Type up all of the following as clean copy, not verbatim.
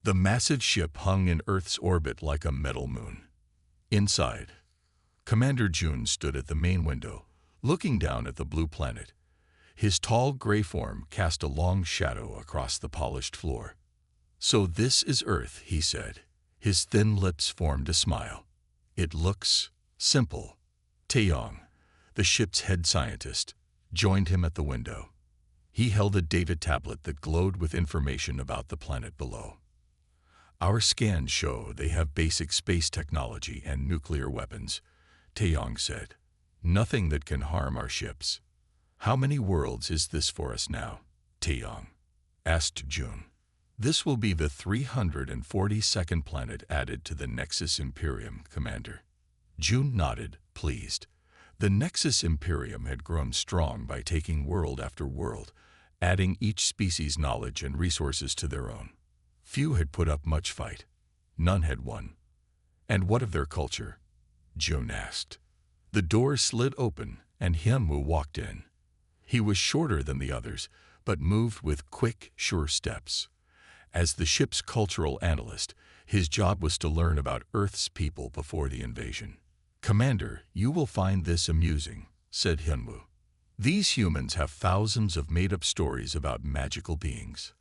The massive ship hung in Earth's orbit like a metal moon. Inside, Commander June stood at the main window, looking down at the blue planet. His tall gray form cast a long shadow across the polished floor. "So this is Earth," he said. His thin lips formed a smile. "It looks simple." Taeyong, the ship's head scientist, joined him at the window. He held a data tablet that glowed with information about the planet below. "Our scans show they have basic space technology and nuclear weapons," Taeyong said. "Nothing that can harm our ships." "How many worlds is this for us now?" Taeyong asked June. "This will be the 342nd planet added to the Nexus Imperium, Commander." June nodded, pleased. The Nexus Imperium had grown strong by taking world after world, adding each species' knowledge and resources to their own. Few had put up much fight. None had won. "And what of their culture?" June asked. The door slid open, and Hyunwoo walked in. He was shorter than the others, but moved with quick, sure steps. As the ship's cultural analyst, his job was to learn about Earth's people before the invasion. "Commander, you will find this amusing," said Hyunwoo. "These humans have thousands of made-up stories about magical beings."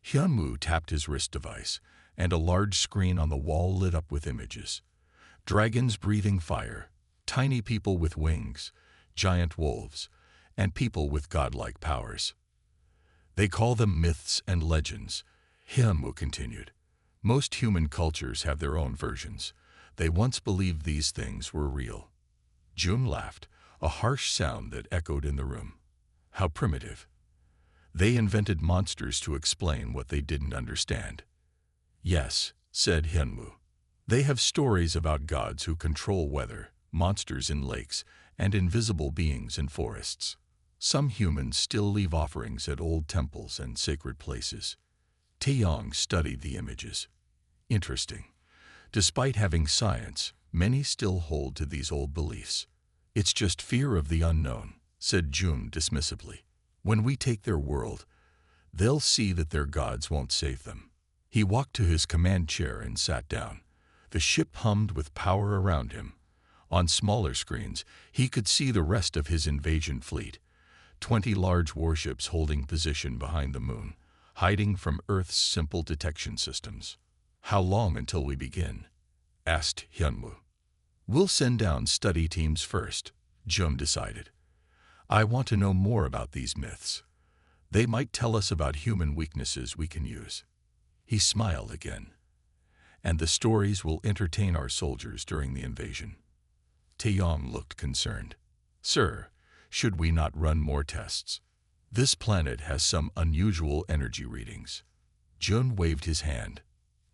Hyunwoo tapped his wrist device, and a large screen on the wall lit up with images. Dragons breathing fire, tiny people with wings, giant wolves, and people with godlike powers. "They call them myths and legends," Hyunwoo continued. "Most human cultures have their own versions. They once believed these things were real." June laughed, a harsh sound that echoed in the room. "How primitive. They invented monsters to explain what they didn't understand." "Yes," said Hyunwoo. "They have stories about gods who control weather, monsters in lakes, and invisible beings in forests. Some humans still leave offerings at old temples and sacred places." Taeyong studied the images. "Interesting. Despite having science, many still hold to these old beliefs." "It's just fear of the unknown," said June dismissively. "When we take their world, they'll see that their gods won't save them." He walked to his command chair and sat down. The ship hummed with power around him. On smaller screens, he could see the rest of his invasion fleet. 20 large warships holding position behind the moon, hiding from Earth's simple detection systems. "How long until we begin?" asked Hyunwoo. "We'll send down study teams first," June decided. "I want to know more about these myths. They might tell us about human weaknesses we can use." He smiled again. "And the stories will entertain our soldiers during the invasion." Taeyong looked concerned. "Sir, should we not run more tests? This planet has some unusual energy readings." Jun waved his hand.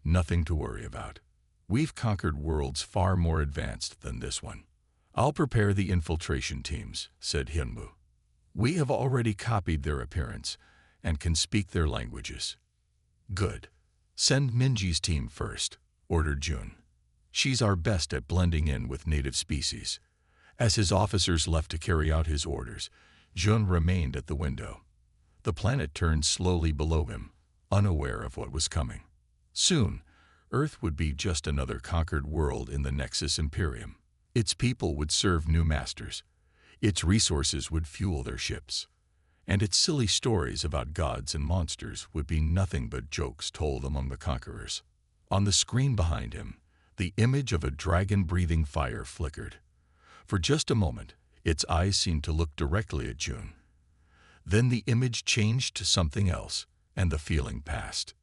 "Nothing to worry about. We've conquered worlds far more advanced than this one." "I'll prepare the infiltration teams," said Hyunwoo. "We have already copied their appearance and can speak their languages." "Good. Send Minji's team first," ordered Jun. "She's our best at blending in with native species." As his officers left to carry out his orders, Jun remained at the window. The planet turned slowly below him, unaware of what was coming. Soon, Earth would be just another conquered world in the Nexus Imperium. Its people would serve new masters. Its resources would fuel their ships. And its silly stories about gods and monsters would be nothing but jokes told among the conquerors. On the screen behind him, the image of a dragon breathing fire flickered. For just a moment, its eyes seemed to look directly at June. Then the image changed to something else, and the feeling passed.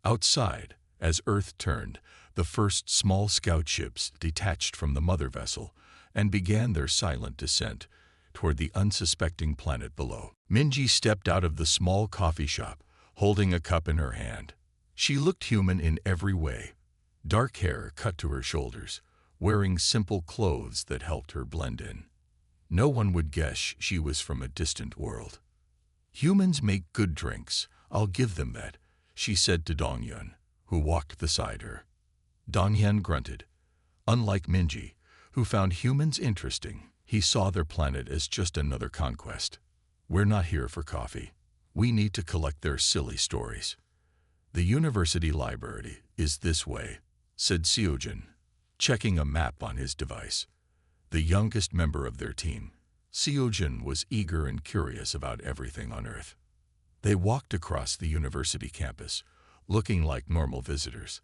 Outside, as Earth turned, the first small scout ships detached from the mother vessel and began their silent descent toward the unsuspecting planet below. Minji stepped out of the small coffee shop, holding a cup in her hand. She looked human in every way. Dark hair cut to her shoulders, wearing simple clothes that helped her blend in. No one would guess she was from a distant world. "Humans make good drinks, I'll give them that," she said to Dongyun, who walked beside her. Dongyun grunted. Unlike Minji, who found humans interesting, he saw their planet as just another conquest. "We're not here for coffee. We need to collect their silly stories." The university library is this way, said Seojin, checking a map on his device. The youngest member of their team, Seojin was eager and curious about everything on Earth. They walked across the university campus, looking like normal visitors.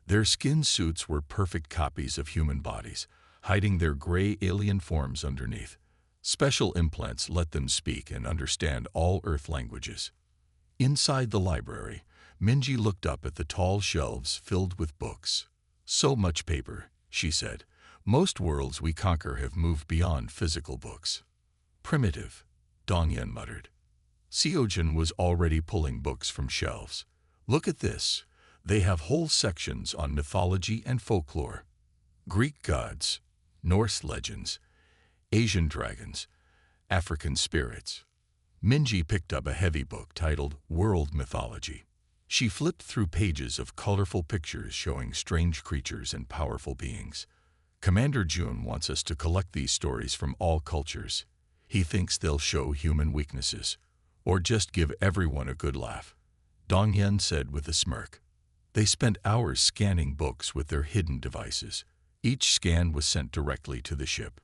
Their skin suits were perfect copies of human bodies, hiding their gray alien forms underneath. Special implants let them speak and understand all Earth languages. Inside the library, Minji looked up at the tall shelves filled with books. So much paper, she said. Most worlds we conquer have moved beyond physical books. Primitive, Dongyan muttered. Seojin was already pulling books from shelves. Look at this. They have whole sections on mythology and folklore. Greek gods, Norse legends, Asian dragons, African spirits. Minji picked up a heavy book titled World Mythology. She flipped through pages of colorful pictures showing strange creatures and powerful beings. Commander Jun wants us to collect these stories from all cultures. He thinks they'll show human weaknesses, or just give everyone a good laugh, Dongyan said with a smirk. They spent hours scanning books with their hidden devices. Each scan was sent directly to the ship.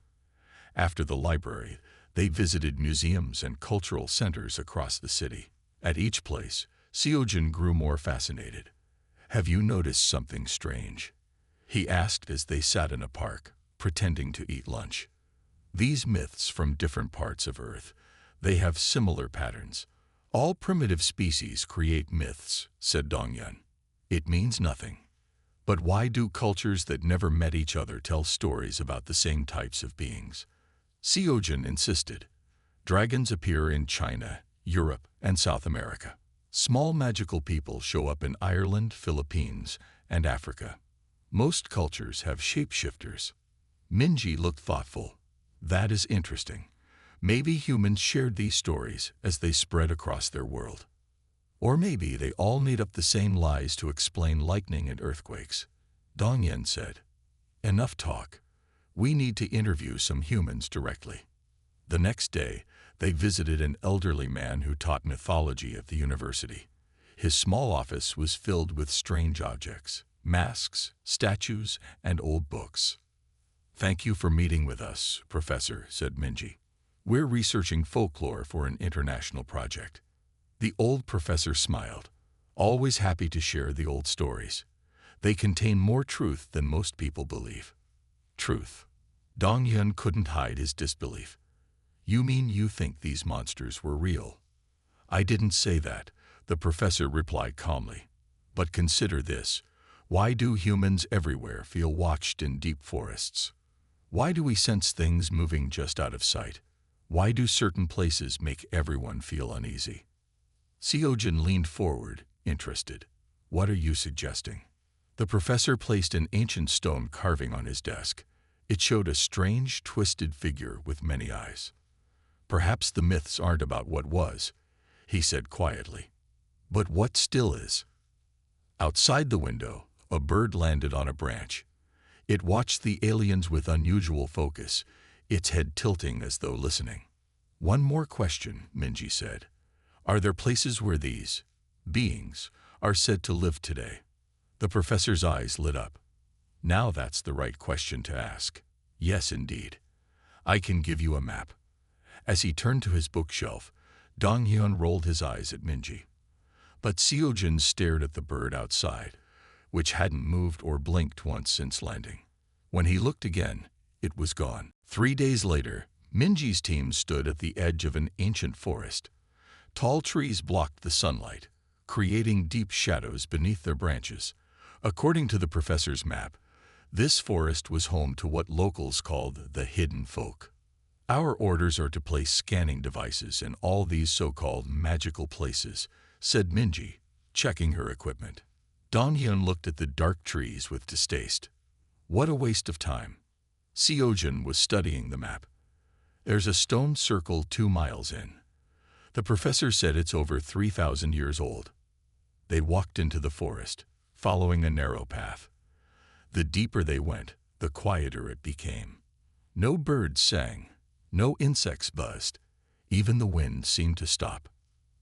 After the library, they visited museums and cultural centers across the city. At each place, Seojin grew more fascinated. Have you noticed something strange? He asked as they sat in a park, pretending to eat lunch. These myths from different parts of Earth, they have similar patterns. All primitive species create myths, said Dongyan. It means nothing. But why do cultures that never met each other tell stories about the same types of beings? Seojin insisted. Dragons appear in China, Europe, and South America. Small magical people show up in Ireland, Philippines, and Africa. Most cultures have shapeshifters. Minji looked thoughtful. That is interesting. Maybe humans shared these stories as they spread across their world. Or maybe they all made up the same lies to explain lightning and earthquakes. Dongyan said. Enough talk. We need to interview some humans directly. The next day, they visited an elderly man who taught mythology at the university. His small office was filled with strange objects, masks, statues, and old books. Thank you for meeting with us, Professor, said Minji. We're researching folklore for an international project. The old professor smiled, always happy to share the old stories. They contain more truth than most people believe. Truth. Dongyan couldn't hide his disbelief. You mean you think these monsters were real? I didn't say that, the professor replied calmly. But consider this. Why do humans everywhere feel watched in deep forests? Why do we sense things moving just out of sight? Why do certain places make everyone feel uneasy? Seojin leaned forward, interested. What are you suggesting? The professor placed an ancient stone carving on his desk. It showed a strange, twisted figure with many eyes. Perhaps the myths aren't about what was, he said quietly. But what still is? Outside the window, a bird landed on a branch. It watched the aliens with unusual focus, its head tilting as though listening. One more question, Minji said. Are there places where these beings are said to live today? The professor's eyes lit up. Now that's the right question to ask. Yes, indeed. I can give you a map. As he turned to his bookshelf, Donghyun rolled his eyes at Minji. But Seojin stared at the bird outside, which hadn't moved or blinked once since landing. When he looked again, it was gone. 3 days later, Minji's team stood at the edge of an ancient forest. Tall trees blocked the sunlight, creating deep shadows beneath their branches. According to the professor's map, this forest was home to what locals called the hidden folk. Our orders are to place scanning devices in all these so-called magical places, said Minji, checking her equipment. Donghyun looked at the dark trees with distaste. What a waste of time. Seojin was studying the map. There's a stone circle 2 miles in. The professor said it's over 3,000 years old. They walked into the forest, following a narrow path. The deeper they went, the quieter it became. No birds sang, no insects buzzed. Even the wind seemed to stop.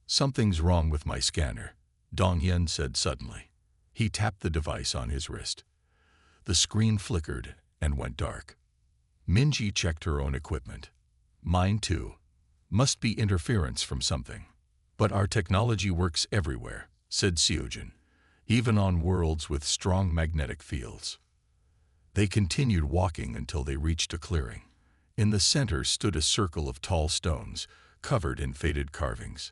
Something's wrong with my scanner, Dongyan said suddenly. He tapped the device on his wrist. The screen flickered and went dark. Minji checked her own equipment. Mine too. Must be interference from something. But our technology works everywhere, said Seojin, even on worlds with strong magnetic fields. They continued walking until they reached a clearing. In the center stood a circle of tall stones, covered in faded carvings.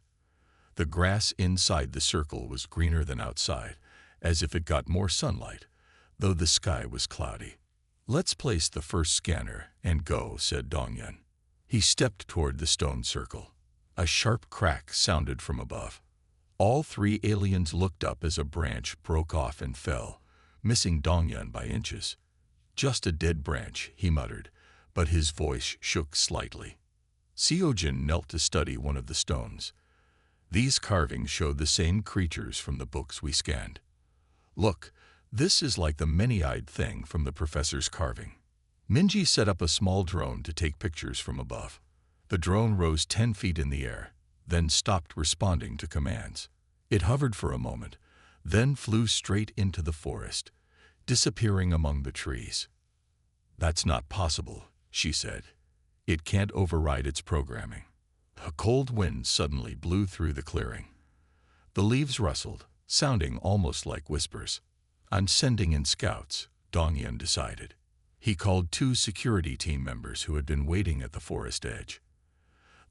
The grass inside the circle was greener than outside, as if it got more sunlight, though the sky was cloudy. Let's place the first scanner and go, said Dongyan. He stepped toward the stone circle. A sharp crack sounded from above. All three aliens looked up as a branch broke off and fell, missing Dongyan by inches. Just a dead branch, he muttered, but his voice shook slightly. Seojin knelt to study one of the stones. These carvings showed the same creatures from the books we scanned. Look, this is like the many-eyed thing from the professor's carving. Minji set up a small drone to take pictures from above. The drone rose 10 feet in the air, then stopped responding to commands. It hovered for a moment, then flew straight into the forest, disappearing among the trees. That's not possible, she said. It can't override its programming. A cold wind suddenly blew through the clearing. The leaves rustled, sounding almost like whispers. I'm sending in scouts, Dongyan decided. He called 2 security team members who had been waiting at the forest edge.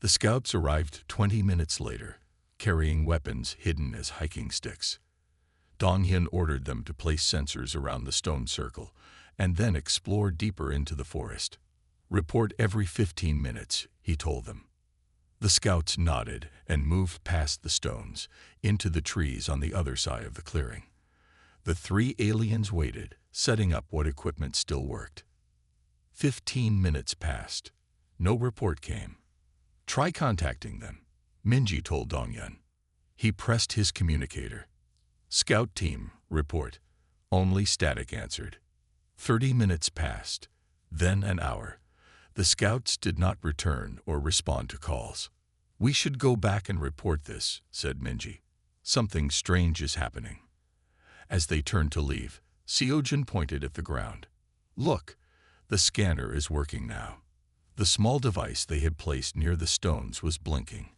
The scouts arrived 20 minutes later, carrying weapons hidden as hiking sticks. Dongyan ordered them to place sensors around the stone circle and then explore deeper into the forest. Report every 15 minutes, he told them. The scouts nodded and moved past the stones into the trees on the other side of the clearing. The 3 aliens waited, setting up what equipment still worked. 15 minutes passed. No report came. Try contacting them, Minji told Dongyan. He pressed his communicator. Scout team, report. Only static answered. 30 minutes passed, then an hour. The scouts did not return or respond to calls. We should go back and report this, said Minji. Something strange is happening. As they turned to leave, Seojin pointed at the ground. Look, the scanner is working now. The small device they had placed near the stones was blinking.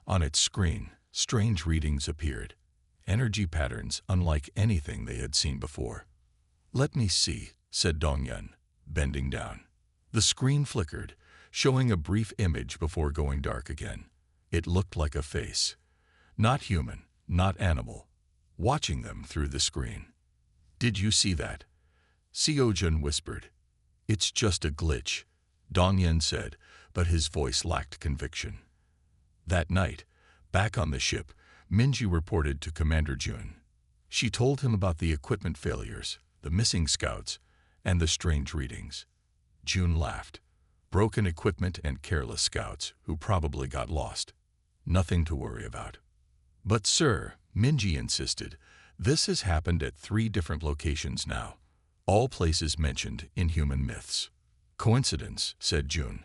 On its screen, strange readings appeared, energy patterns unlike anything they had seen before. Let me see, said Dongyan, bending down. The screen flickered, showing a brief image before going dark again. It looked like a face. Not human, not animal, watching them through the screen. Did you see that? Seojin whispered. It's just a glitch, Dongyan said, but his voice lacked conviction. That night, back on the ship, Minji reported to Commander Jun. She told him about the equipment failures, the missing scouts, and the strange readings. Jun laughed. Broken equipment and careless scouts who probably got lost. Nothing to worry about. But sir, Minji insisted, this has happened at 3 different locations now, all places mentioned in human myths. Coincidence, said Jun.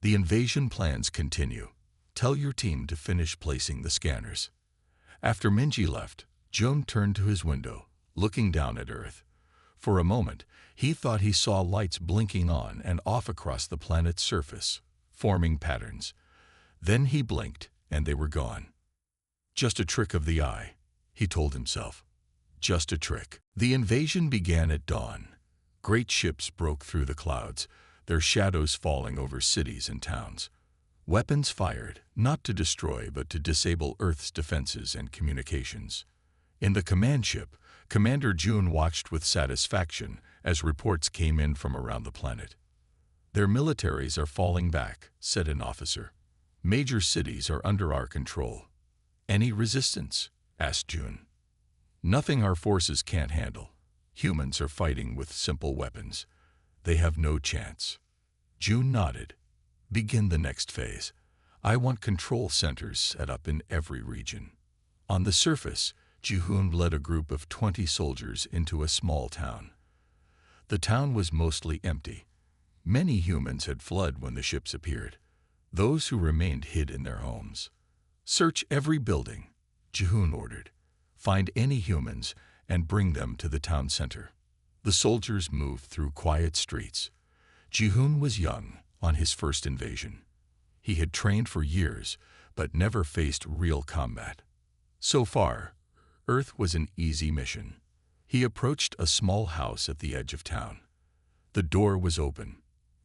The invasion plans continue. Tell your team to finish placing the scanners. After Minji left, Jun turned to his window, looking down at Earth. For a moment, he thought he saw lights blinking on and off across the planet's surface, forming patterns. Then he blinked, and they were gone. Just a trick of the eye, he told himself. Just a trick. The invasion began at dawn. Great ships broke through the clouds, their shadows falling over cities and towns. Weapons fired, not to destroy but to disable Earth's defenses and communications. In the command ship, Commander Jun watched with satisfaction as reports came in from around the planet. Their militaries are falling back, said an officer. Major cities are under our control. Any resistance? Asked Jun. Nothing our forces can't handle. Humans are fighting with simple weapons. They have no chance. Jun nodded. Begin the next phase. I want control centers set up in every region. On the surface, Ji-hoon led a group of 20 soldiers into a small town. The town was mostly empty. Many humans had fled when the ships appeared. Those who remained hid in their homes. Search every building, Ji-hoon ordered. Find any humans and bring them to the town center. The soldiers moved through quiet streets. Ji-hoon was young, on his first invasion. He had trained for years, but never faced real combat. So far, Earth was an easy mission. He approached a small house at the edge of town. The door was open.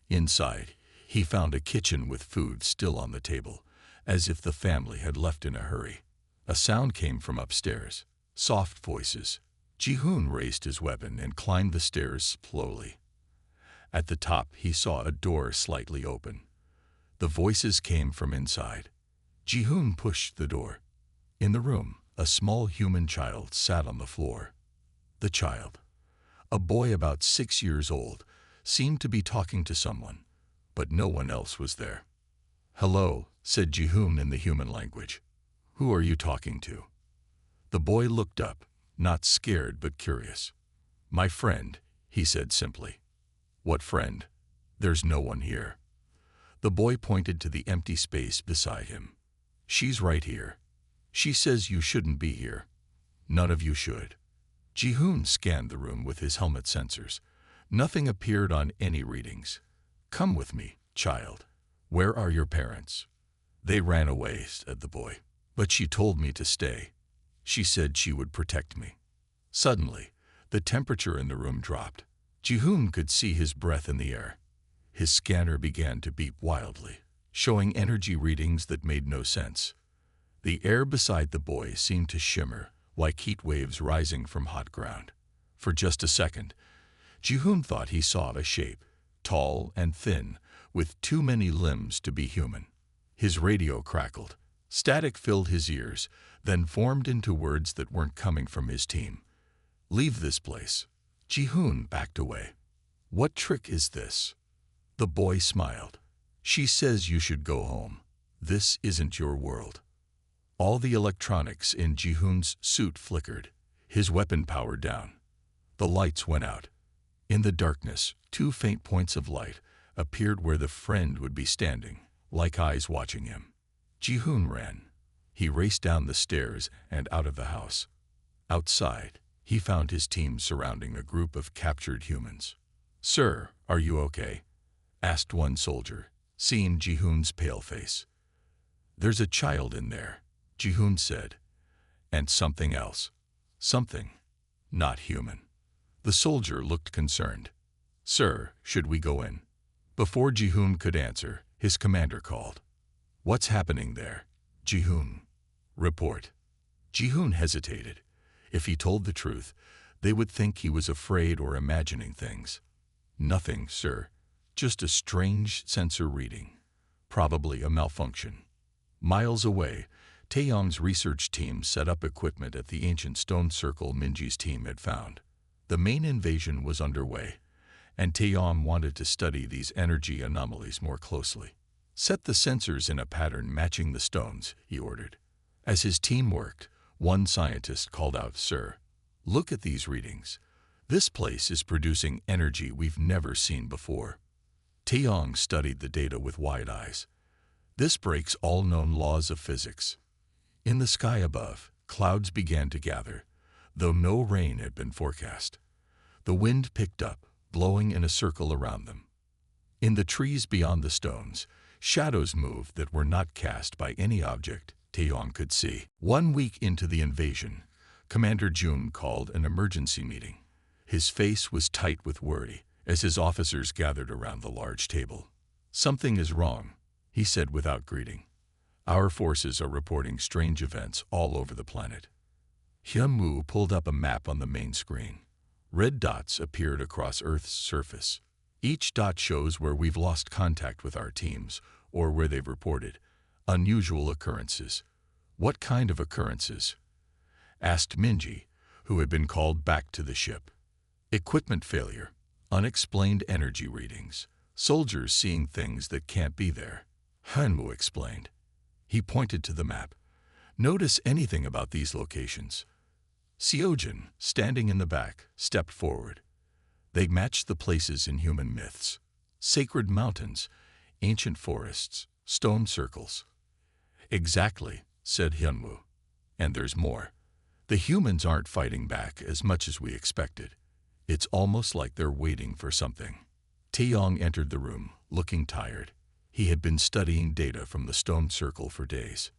Inside, he found a kitchen with food still on the table, as if the family had left in a hurry. A sound came from upstairs. Soft voices. Ji-hoon raised his weapon and climbed the stairs slowly. At the top, he saw a door slightly open. The voices came from inside. Ji-hoon pushed the door. In the room, a small human child sat on the floor. The child, a boy about 6 years old, seemed to be talking to someone, but no one else was there. "Hello," said Ji-hoon in the human language. "Who are you talking to?" The boy looked up, not scared but curious. "My friend," he said simply. "What friend? There's no one here." The boy pointed to the empty space beside him. "She's right here. She says you shouldn't be here. None of you should." Ji-hoon scanned the room with his helmet sensors. Nothing appeared on any readings. "Come with me, child. Where are your parents?" "They ran away," said the boy. "But she told me to stay. She said she would protect me." Suddenly, the temperature in the room dropped. Ji-hoon could see his breath in the air. His scanner began to beep wildly, showing energy readings that made no sense. The air beside the boy seemed to shimmer, like heat waves rising from hot ground. For just a second, Ji-hoon thought he saw a shape, tall and thin, with too many limbs to be human. His radio crackled. Static filled his ears, then formed into words that weren't coming from his team. "Leave this place." Ji-hoon backed away. "What trick is this?" The boy smiled. "She says you should go home. This isn't your world." All the electronics in Ji-hoon's suit flickered, his weapon powered down. The lights went out. In the darkness, 2 faint points of light appeared where the friend would be standing, like eyes watching him. Ji-hoon ran. He raced down the stairs and out of the house. Outside, he found his team surrounding a group of captured humans. "Sir, are you okay?" asked one soldier, seeing Ji-hoon's pale face. "There's a child in there," Ji-hoon said. "And something else. Something not human." The soldier looked concerned. "Sir, should we go in?" Before Ji-hoon could answer, his commander called. "What's happening there?" "Ji-hoon, report." Ji-hoon hesitated. If he told the truth, they would think he was afraid or imagining things. "Nothing, sir. Just a strange sensor reading. Probably a malfunction." Miles away, Taeyong's research team set up equipment at the ancient stone circle Minji's team had found. The main invasion was underway, and Taeyong wanted to study these energy anomalies more closely. "Set the sensors in a pattern matching the stones," he ordered. As his team worked, one scientist called out, "Sir, look at these readings. This place is producing energy we've never seen before." Taeyong studied the data with wide eyes. "This breaks all known laws of physics." In the sky above, clouds began to gather, though no rain had been forecast. The wind picked up, blowing in a circle around them. In the trees beyond the stones, shadows moved that were not cast by any object Taeyong could see. 1 week into the invasion, Commander Jun called an emergency meeting. His face was tight with worry as his officers gathered around the large table. "Something is wrong," he said without greeting. "Our forces are reporting strange events all over the planet." Hyun-woo pulled up a map on the main screen. Red dots appeared across Earth's surface. Each dot shows where we've lost contact with our teams, or where they've reported unusual occurrences. "What kind of occurrences?" asked Minji, who had been called back to the ship. "Equipment failure, unexplained energy readings, soldiers seeing things that can't be there," Hyun-woo explained. He pointed to the map. "Notice anything about these locations?" Seojin, standing in the back, stepped forward. They matched the places in human myths. Sacred mountains, ancient forests, stone circles. "Exactly," said Hyun-woo. "And there's more. The humans aren't fighting back as much as we expected. It's almost like they're waiting for something. Taeyong entered the room, looking tired. He had been studying data from the stone circle for days.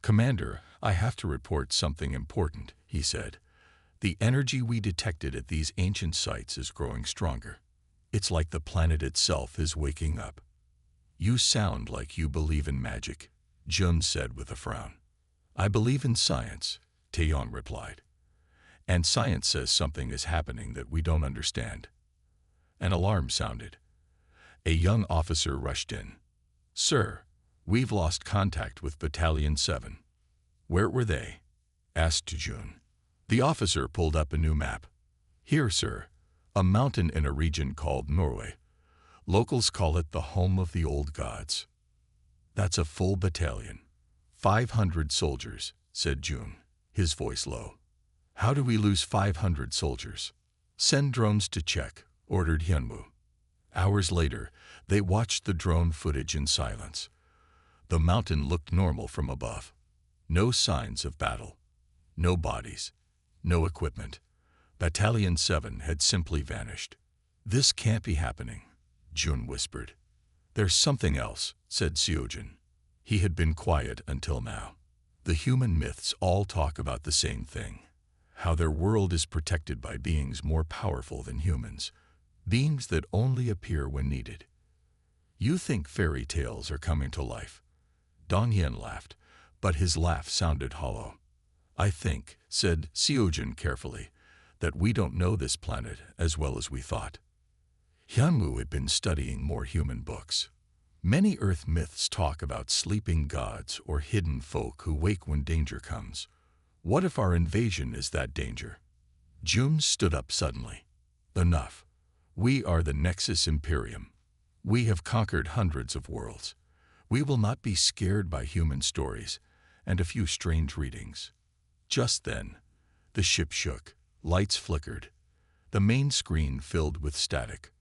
"Commander, I have to report something important," he said. "The energy we detected at these ancient sites is growing stronger. It's like the planet itself is waking up." "You sound like you believe in magic," Jun said with a frown. "I believe in science," Taeyong replied. "And science says something is happening that we don't understand." An alarm sounded. A young officer rushed in. "Sir, we've lost contact with Battalion 7. "Where were they?" asked Jun. The officer pulled up a new map. "Here, sir, a mountain in a region called Norway. Locals call it the home of the old gods." "That's a full battalion. 500 soldiers," said Jun, his voice low. "How do we lose 500 soldiers?" "Send drones to check," ordered Hyunwoo. Hours later, they watched the drone footage in silence. The mountain looked normal from above. No signs of battle. No bodies. No equipment. Battalion 7 had simply vanished. "This can't be happening," Jun whispered. "There's something else," said Seojin. He had been quiet until now. "The human myths all talk about the same thing. How their world is protected by beings more powerful than humans. Beings that only appear when needed. You think fairy tales are coming to life." Donghyun laughed, but his laugh sounded hollow. "I think," said Seojin carefully, "that we don't know this planet as well as we thought." Hyunwoo had been studying more human books. Many Earth myths talk about sleeping gods or hidden folk who wake when danger comes. What if our invasion is that danger? Jun stood up suddenly. "Enough. We are the Nexus Imperium. We have conquered hundreds of worlds. We will not be scared by human stories and a few strange readings." Just then, the ship shook, lights flickered. The main screen filled with static.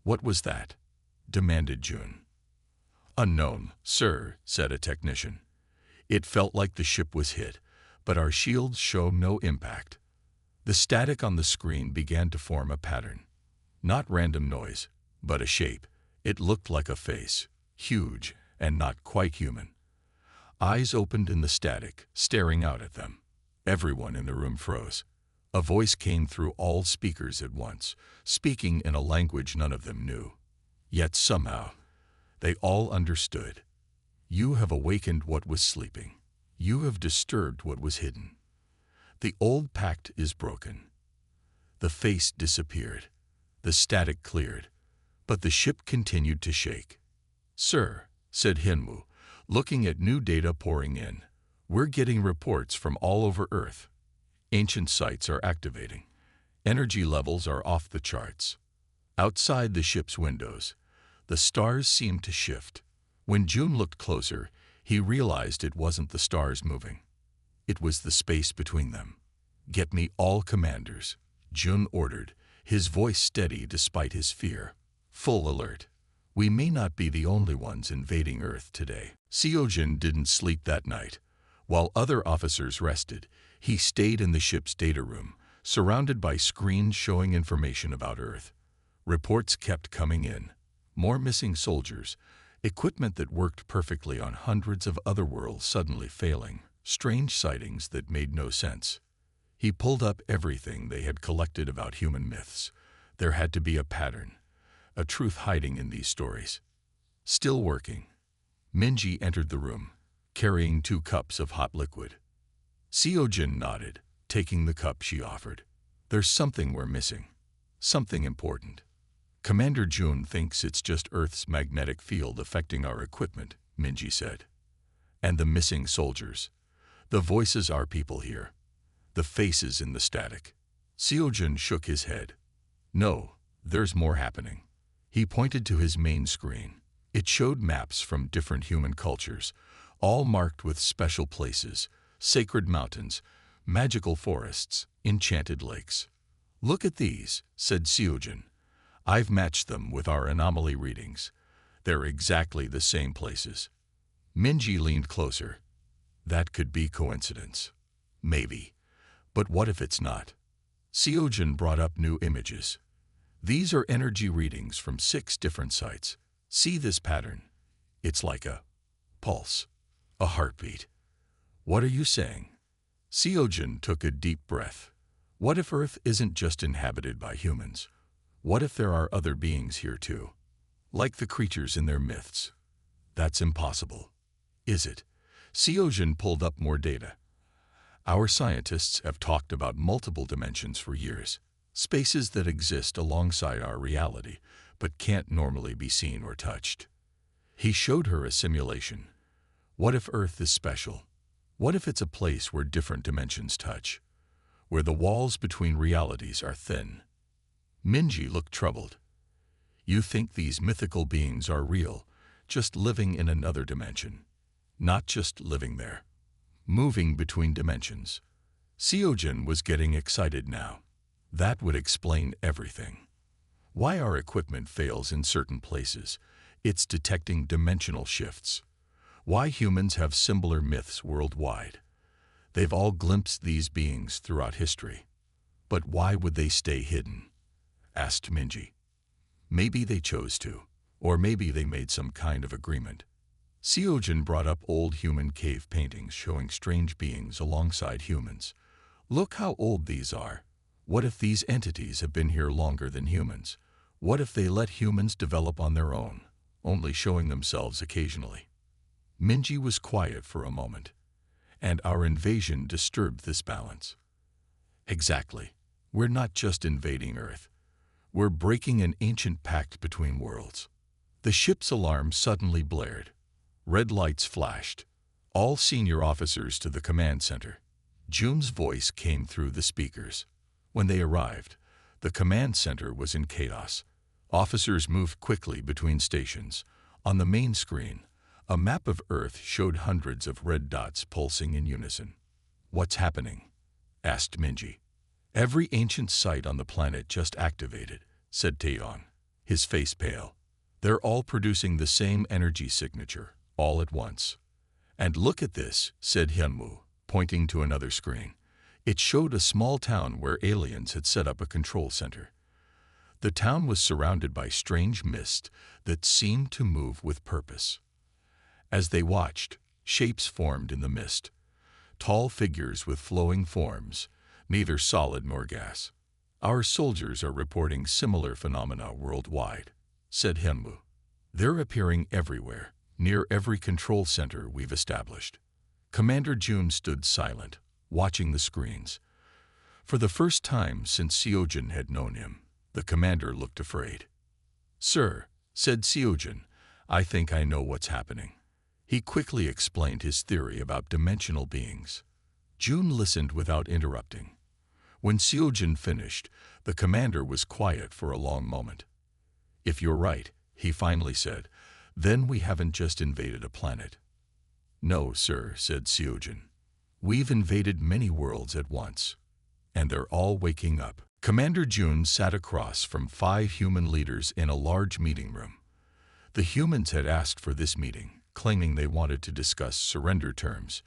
"What was that?" demanded Jun. "Unknown, sir," said a technician. "It felt like the ship was hit, but our shields show no impact." The static on the screen began to form a pattern. Not random noise, but a shape. It looked like a face, huge and not quite human. Eyes opened in the static, staring out at them. Everyone in the room froze. A voice came through all speakers at once, speaking in a language none of them knew. Yet somehow, they all understood. "You have awakened what was sleeping. You have disturbed what was hidden. The old pact is broken." The face disappeared. The static cleared, but the ship continued to shake. "Sir," said Hyunwoo, looking at new data pouring in, "we're getting reports from all over Earth. Ancient sites are activating. Energy levels are off the charts. Outside the ship's windows, the stars seemed to shift. When Jun looked closer, he realized it wasn't the stars moving. It was the space between them. "Get me all commanders," Jun ordered, his voice steady despite his fear. "Full alert. We may not be the only ones invading Earth today." Seojin didn't sleep that night. While other officers rested, he stayed in the ship's data room, surrounded by screens showing information about Earth. Reports kept coming in. More missing soldiers, equipment that worked perfectly on hundreds of other worlds suddenly failing, strange sightings that made no sense. He pulled up everything they had collected about human myths. There had to be a pattern, a truth hiding in these stories. Still working, Minji entered the room, carrying 2 cups of hot liquid. Seojin nodded, taking the cup she offered. "There's something we're missing. Something important." "Commander Jun thinks it's just Earth's magnetic field affecting our equipment," Minji said. "And the missing soldiers. The voices are people here. The faces in the static." Seojin shook his head. "No, there's more happening." He pointed to his main screen. It showed maps from different human cultures, all marked with special places, sacred mountains, magical forests, enchanted lakes. "Look at these," said Seojin. "I've matched them with our anomaly readings. They're exactly the same places." Minji leaned closer. "That could be coincidence. Maybe. But what if it's not? Seojin brought up new images. These are energy readings from 6 different sites. See this pattern? It's like a pulse, a heartbeat. What are you saying? Seojin took a deep breath. What if Earth isn't just inhabited by humans? What if there are other beings here too? Like the creatures in their myths. That's impossible. Is it? Seojin pulled up more data. Our scientists have talked about multiple dimensions for years, spaces that exist alongside our reality, but can't normally be seen or touched. He showed her a simulation. What if Earth is special? What if it's a place where different dimensions touch, where the walls between realities are thin? Minji looked troubled. You think these mythical beings are real, just living in another dimension? Not just living there, moving between dimensions. Seojin was getting excited now. That would explain everything. Why our equipment fails in certain places. It's detecting dimensional shifts. Why humans have similar myths worldwide. They've all glimpsed these beings throughout history. But why would they stay hidden? Asked Minji. Maybe they chose to, or maybe they made some kind of agreement. Seojin brought up old human cave paintings showing strange beings alongside humans. Look how old these are. What if these entities have been here longer than humans? What if they let humans develop on their own, only showing themselves occasionally? Minji was quiet for a moment, and our invasion disturbed this balance. Exactly. We're not just invading Earth. We're breaking an ancient pact between worlds. The ship's alarm suddenly blared. Red lights flashed. All senior officers to the command center. Jun's voice came through the speakers. When they arrived, the command center was in chaos. Officers moved quickly between stations. On the main screen, a map of Earth showed hundreds of red dots pulsing in unison. What's happening? Asked Minji. Every ancient site on the planet just activated, said Taeyong, his face pale. They're all producing the same energy signature, all at once. And look at this, said Hyunwoo, pointing to another screen. It showed a small town where aliens had set up a control center. The town was surrounded by strange mist that seemed to move with purpose. As they watched, shapes formed in the mist. Tall figures with flowing forms, neither solid nor gas. Our soldiers are reporting similar phenomena worldwide, said Hyunwoo. They're appearing everywhere, near every control center we've established. Commander Jun stood silent, watching the screens. For the first time since Seojin had known him, the commander looked afraid. Sir, said Seojin, I think I know what's happening. He quickly explained his theory about dimensional beings. Jun listened without interrupting. When Seojin finished, the commander was quiet for a long moment. If you're right, he finally said, then we haven't just invaded a planet. No, sir, said Seojin. We've invaded many worlds at once, and they're all waking up. Commander Jun sat across from 5 human leaders in a large meeting room. The humans had asked for this meeting, claiming they wanted to discuss surrender terms.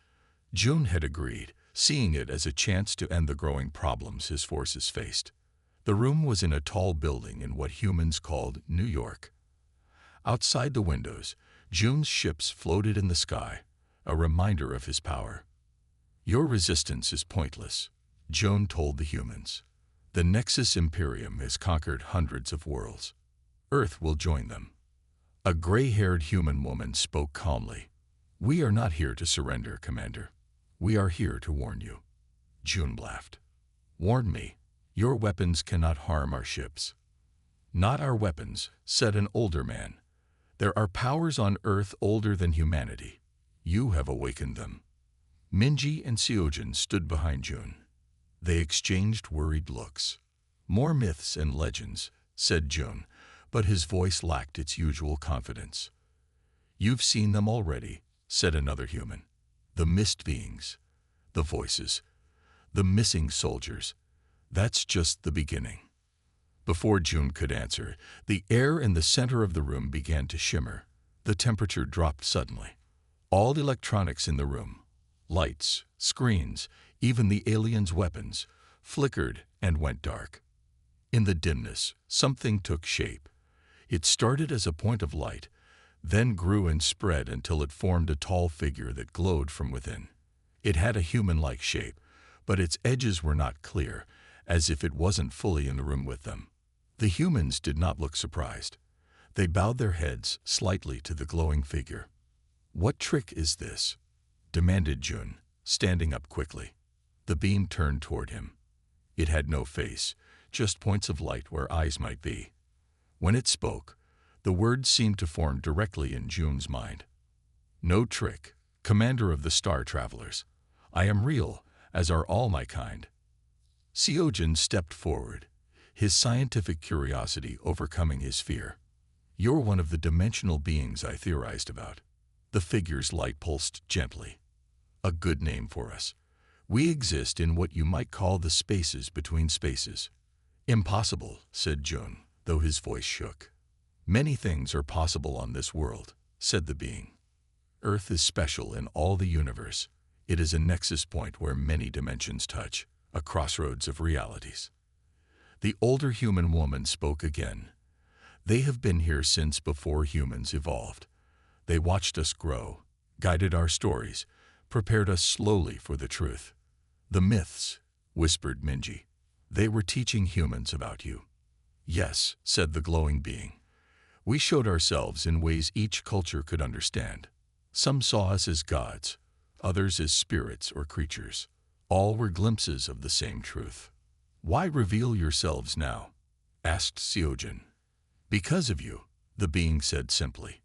Jun had agreed, seeing it as a chance to end the growing problems his forces faced. The room was in a tall building in what humans called New York. Outside the windows, Jun's ships floated in the sky, a reminder of his power. Your resistance is pointless, Jun told the humans. The Nexus Imperium has conquered hundreds of worlds. Earth will join them. A gray-haired human woman spoke calmly. We are not here to surrender, Commander. We are here to warn you. Jun laughed. Warn me. Your weapons cannot harm our ships. Not our weapons, said an older man. There are powers on Earth older than humanity. You have awakened them. Minji and Seojin stood behind Jun. They exchanged worried looks. More myths and legends, said Jun, but his voice lacked its usual confidence. You've seen them already, said another human. The mist beings, the voices, the missing soldiers. That's just the beginning. Before Jun could answer, the air in the center of the room began to shimmer. The temperature dropped suddenly. All electronics in the room, lights, screens, Even the aliens' weapons flickered and went dark. In the dimness, something took shape. It started as a point of light, then grew and spread until it formed a tall figure that glowed from within. It had a human-like shape, but its edges were not clear, as if it wasn't fully in the room with them. The humans did not look surprised. They bowed their heads slightly to the glowing figure. "What trick is this?" demanded Jun, standing up quickly. The being turned toward him. It had no face, just points of light where eyes might be. When it spoke, the words seemed to form directly in Jun's mind. "No trick, commander of the Star Travelers. I am real, as are all my kind." Seojin stepped forward, his scientific curiosity overcoming his fear. "You're one of the dimensional beings I theorized about." The figure's light pulsed gently. "A good name for us. We exist in what you might call the spaces between spaces." "Impossible," said Jun, though his voice shook. "Many things are possible on this world," said the being. "Earth is special in all the universe. It is a nexus point where many dimensions touch, a crossroads of realities." The older human woman spoke again. "They have been here since before humans evolved. They watched us grow, guided our stories, prepared us slowly for the truth." "The myths," whispered Minji. "They were teaching humans about you." "Yes," said the glowing being. "We showed ourselves in ways each culture could understand. Some saw us as gods, others as spirits or creatures. All were glimpses of the same truth." "Why reveal yourselves now?" asked Seojin. "Because of you," the being said simply.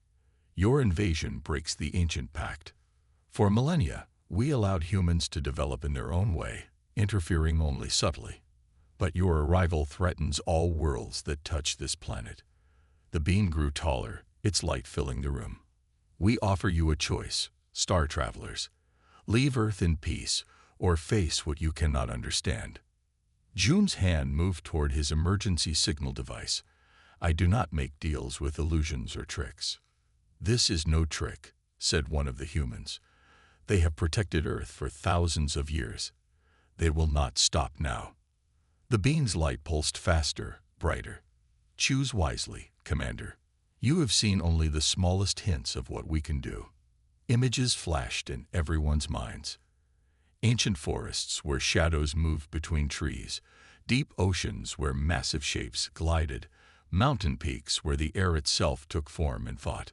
"Your invasion breaks the ancient pact. For millennia, we allowed humans to develop in their own way, interfering only subtly. But your arrival threatens all worlds that touch this planet." The being grew taller, its light filling the room. "We offer you a choice, Star Travelers. Leave Earth in peace, or face what you cannot understand." Jun's hand moved toward his emergency signal device. "I do not make deals with illusions or tricks." "This is no trick," said one of the humans. "They have protected Earth for thousands of years. They will not stop now." The being's light pulsed faster, brighter. "Choose wisely, Commander. You have seen only the smallest hints of what we can do." Images flashed in everyone's minds. Ancient forests where shadows moved between trees, deep oceans where massive shapes glided, mountain peaks where the air itself took form and fought.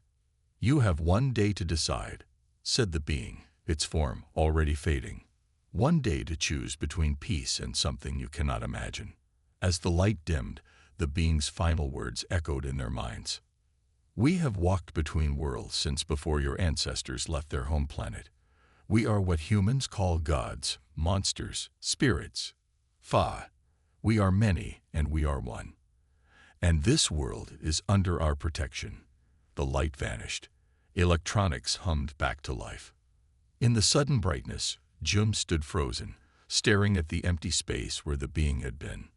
"You have one day to decide," said the being, its form already fading. "One day to choose between peace and something you cannot imagine." As the light dimmed, the being's final words echoed in their minds. "We have walked between worlds since before your ancestors left their home planet. We are what humans call gods, monsters, spirits. Fa. We are many and we are one. And this world is under our protection." The light vanished. Electronics hummed back to life. In the sudden brightness, Jun stood frozen, staring at the empty space where the being had been.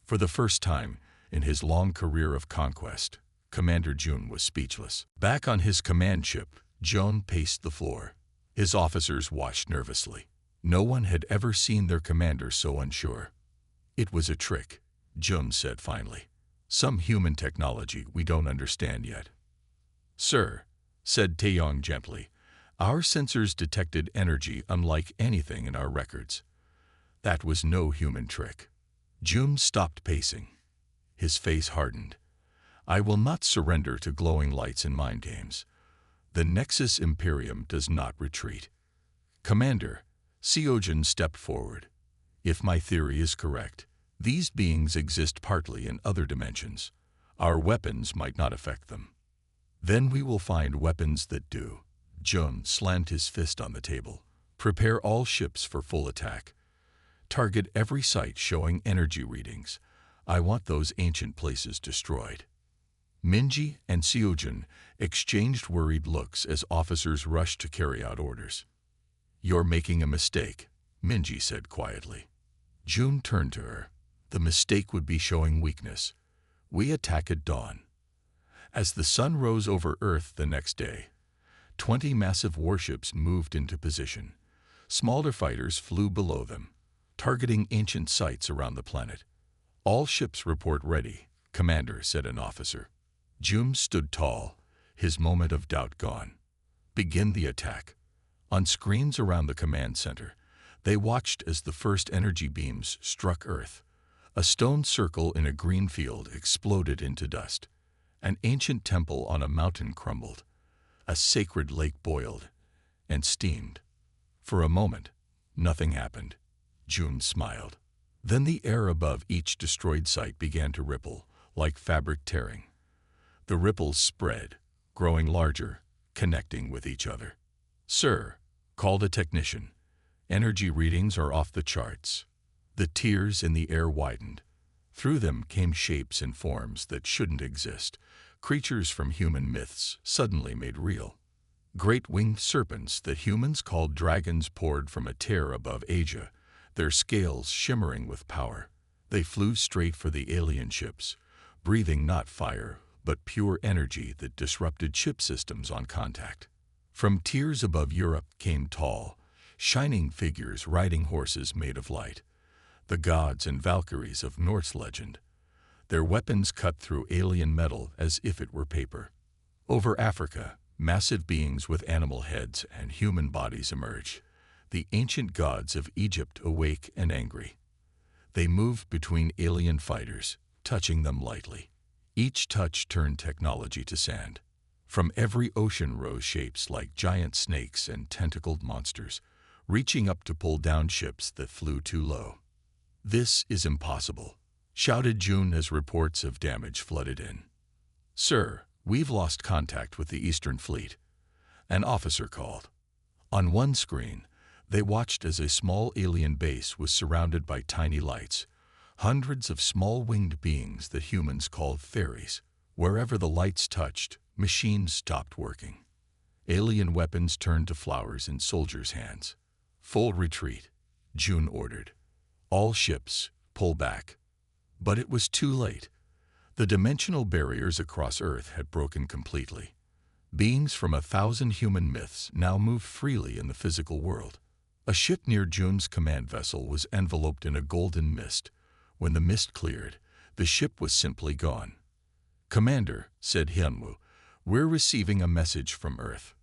For the first time in his long career of conquest, Commander Jun was speechless. Back on his command ship, Jun paced the floor. His officers watched nervously. No one had ever seen their commander so unsure. "It was a trick," Jun said finally. "Some human technology we don't understand yet." "Sir," said Taeyong gently, "our sensors detected energy unlike anything in our records. That was no human trick." Jun stopped pacing. His face hardened. "I will not surrender to glowing lights and mind games. The Nexus Imperium does not retreat." "Commander," Seojin stepped forward. "If my theory is correct, these beings exist partly in other dimensions. Our weapons might not affect them. Then we will find weapons that do." Jun slammed his fist on the table. "Prepare all ships for full attack. Target every site showing energy readings. I want those ancient places destroyed." Minji and Seojin exchanged worried looks as officers rushed to carry out orders. "You're making a mistake," Minji said quietly. Jun turned to her. "The mistake would be showing weakness. We attack at dawn." As the sun rose over Earth the next day, 20 massive warships moved into position. Smaller fighters flew below them, targeting ancient sites around the planet. "All ships report ready," Commander, said an officer. June stood tall, his moment of doubt gone. "Begin the attack." On screens around the command center, they watched as the first energy beams struck Earth. A stone circle in a green field exploded into dust. An ancient temple on a mountain crumbled. A sacred lake boiled and steamed. For a moment, nothing happened. June smiled. Then the air above each destroyed site began to ripple, like fabric tearing. The ripples spread, growing larger, connecting with each other. "Sir," called a technician, "energy readings are off the charts." The tears in the air widened. Through them came shapes and forms that shouldn't exist, creatures from human myths suddenly made real. Great winged serpents that humans called dragons poured from a tear above Asia, their scales shimmering with power. They flew straight for the alien ships, breathing not fire, but pure energy that disrupted ship systems on contact. From tiers above Europe came tall, shining figures riding horses made of light, the gods and Valkyries of Norse legend. Their weapons cut through alien metal as if it were paper. Over Africa, massive beings with animal heads and human bodies emerged, the ancient gods of Egypt awake and angry. They moved between alien fighters, touching them lightly. Each touch turned technology to sand. From every ocean rose shapes like giant snakes and tentacled monsters, reaching up to pull down ships that flew too low. "This is impossible," shouted June as reports of damage flooded in. "Sir, we've lost contact with the Eastern Fleet," an officer called. On one screen, they watched as a small alien base was surrounded by tiny lights, hundreds of small winged beings that humans called fairies. Wherever the lights touched, machines stopped working. Alien weapons turned to flowers in soldiers' hands. "Full retreat," June ordered. "All ships, pull back." But it was too late. The dimensional barriers across Earth had broken completely. Beings from 1,000 human myths now moved freely in the physical world. A ship near June's command vessel was enveloped in a golden mist. When the mist cleared, the ship was simply gone. "Commander," said Hyunwoo, "we're receiving a message from Earth."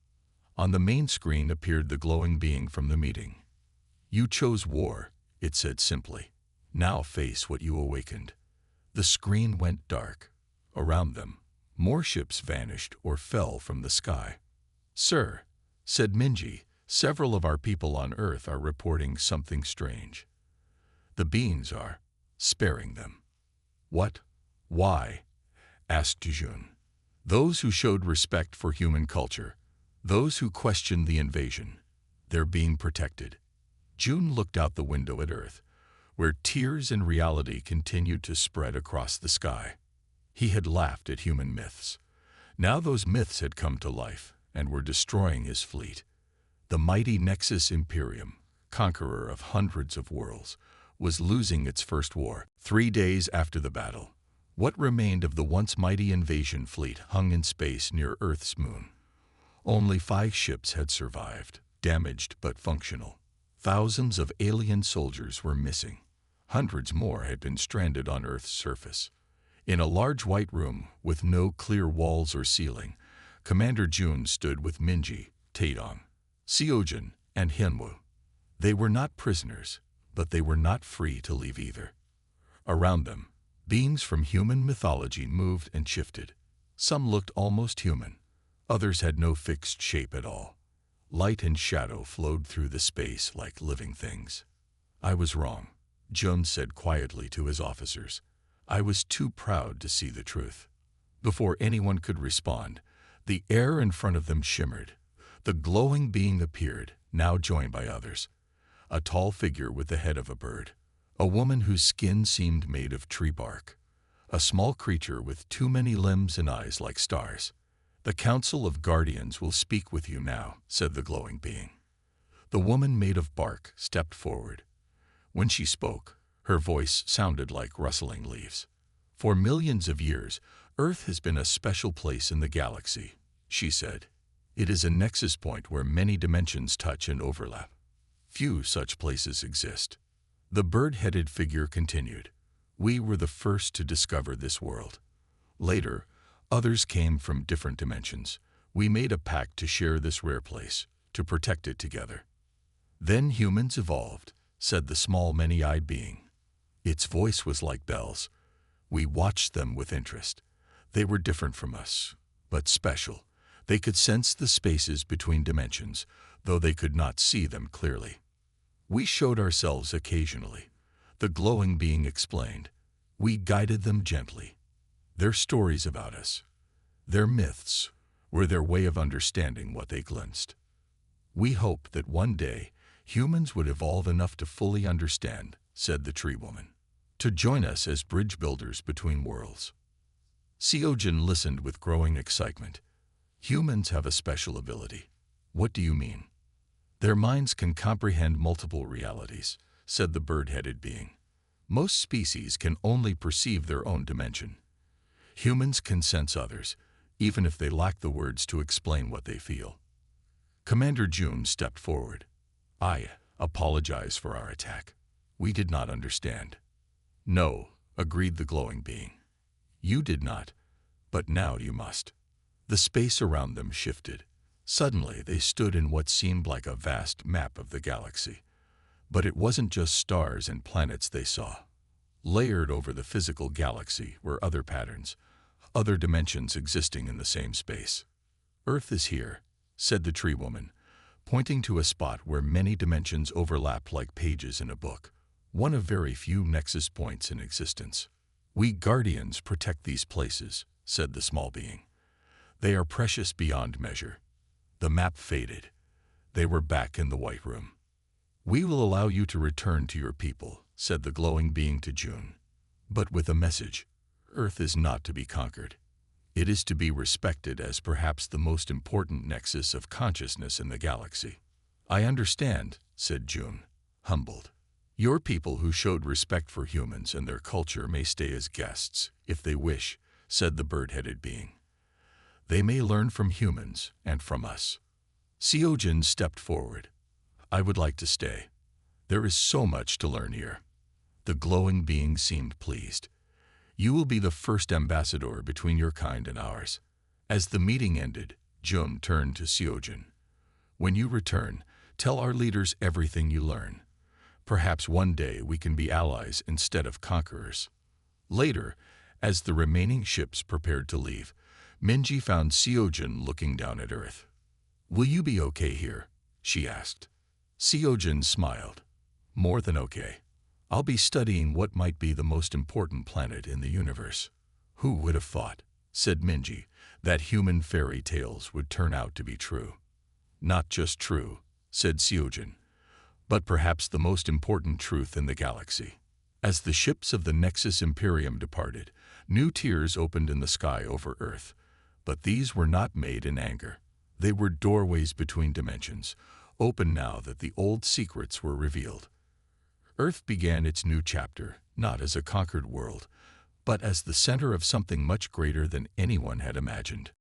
On the main screen appeared the glowing being from the meeting. "You chose war," it said simply. "Now face what you awakened." The screen went dark. Around them, more ships vanished or fell from the sky. "Sir," said Minji, "several of our people on Earth are reporting something strange. The beings are sparing them." "What? Why?" asked June. "Those who showed respect for human culture, those who questioned the invasion, they're being protected." June looked out the window at Earth, where tears and reality continued to spread across the sky. He had laughed at human myths. Now those myths had come to life and were destroying his fleet. The mighty Nexus Imperium, conqueror of hundreds of worlds, was losing its first war. 3 days after the battle, what remained of the once mighty invasion fleet hung in space near Earth's moon. Only 5 ships had survived, damaged but functional. Thousands of alien soldiers were missing. Hundreds more had been stranded on Earth's surface. In a large white room with no clear walls or ceiling, Commander June stood with Minji, Taedong, Seojin, and Hyunwoo. They were not prisoners, but they were not free to leave either. Around them, beings from human mythology moved and shifted. Some looked almost human. Others had no fixed shape at all. Light and shadow flowed through the space like living things. "I was wrong," June said quietly to his officers. "I was too proud to see the truth." Before anyone could respond, the air in front of them shimmered. The glowing being appeared, now joined by others. A tall figure with the head of a bird. A woman whose skin seemed made of tree bark. A small creature with too many limbs and eyes like stars. "The Council of Guardians will speak with you now," said the glowing being. The woman made of bark stepped forward. When she spoke, her voice sounded like rustling leaves. "For millions of years, Earth has been a special place in the galaxy," she said. "It is a nexus point where many dimensions touch and overlap. Few such places exist. The bird-headed figure continued. We were the first to discover this world. Later, others came from different dimensions. We made a pact to share this rare place, to protect it together. Then humans evolved, said the small, many-eyed being. Its voice was like bells. We watched them with interest. They were different from us, but special. They could sense the spaces between dimensions, though they could not see them clearly. We showed ourselves occasionally. The glowing being explained. We guided them gently. Their stories about us, their myths, were their way of understanding what they glimpsed. We hoped that one day humans would evolve enough to fully understand, said the tree woman, to join us as bridge builders between worlds. Seojin listened with growing excitement. Humans have a special ability. What do you mean? Their minds can comprehend multiple realities, said the bird-headed being. Most species can only perceive their own dimension. Humans can sense others, even if they lack the words to explain what they feel. Commander June stepped forward. I apologize for our attack. We did not understand. No, agreed the glowing being. You did not, but now you must. The space around them shifted. Suddenly, they stood in what seemed like a vast map of the galaxy. But it wasn't just stars and planets they saw. Layered over the physical galaxy were other patterns, other dimensions existing in the same space. Earth is here, said the tree woman, pointing to a spot where many dimensions overlap like pages in a book, one of very few nexus points in existence. We guardians protect these places, said the small being. They are precious beyond measure. The map faded. They were back in the White Room. We will allow you to return to your people, said the glowing being to June, but with a message. Earth is not to be conquered. It is to be respected as perhaps the most important nexus of consciousness in the galaxy. I understand, said June, humbled. Your people who showed respect for humans and their culture may stay as guests, if they wish, said the bird-headed being. They may learn from humans and from us. Seojin stepped forward. I would like to stay. There is so much to learn here. The glowing being seemed pleased. You will be the first ambassador between your kind and ours. As the meeting ended, Jun turned to Seojin. When you return, tell our leaders everything you learn. Perhaps one day we can be allies instead of conquerors. Later, as the remaining ships prepared to leave, Minji found Seojin looking down at Earth. Will you be okay here? She asked. Seojin smiled. More than okay. I'll be studying what might be the most important planet in the universe. Who would have thought, said Minji, that human fairy tales would turn out to be true? Not just true, said Seojin, but perhaps the most important truth in the galaxy. As the ships of the Nexus Imperium departed, new tiers opened in the sky over Earth. But these were not made in anger. They were doorways between dimensions, open now that the old secrets were revealed. Earth began its new chapter, not as a conquered world, but as the center of something much greater than anyone had imagined.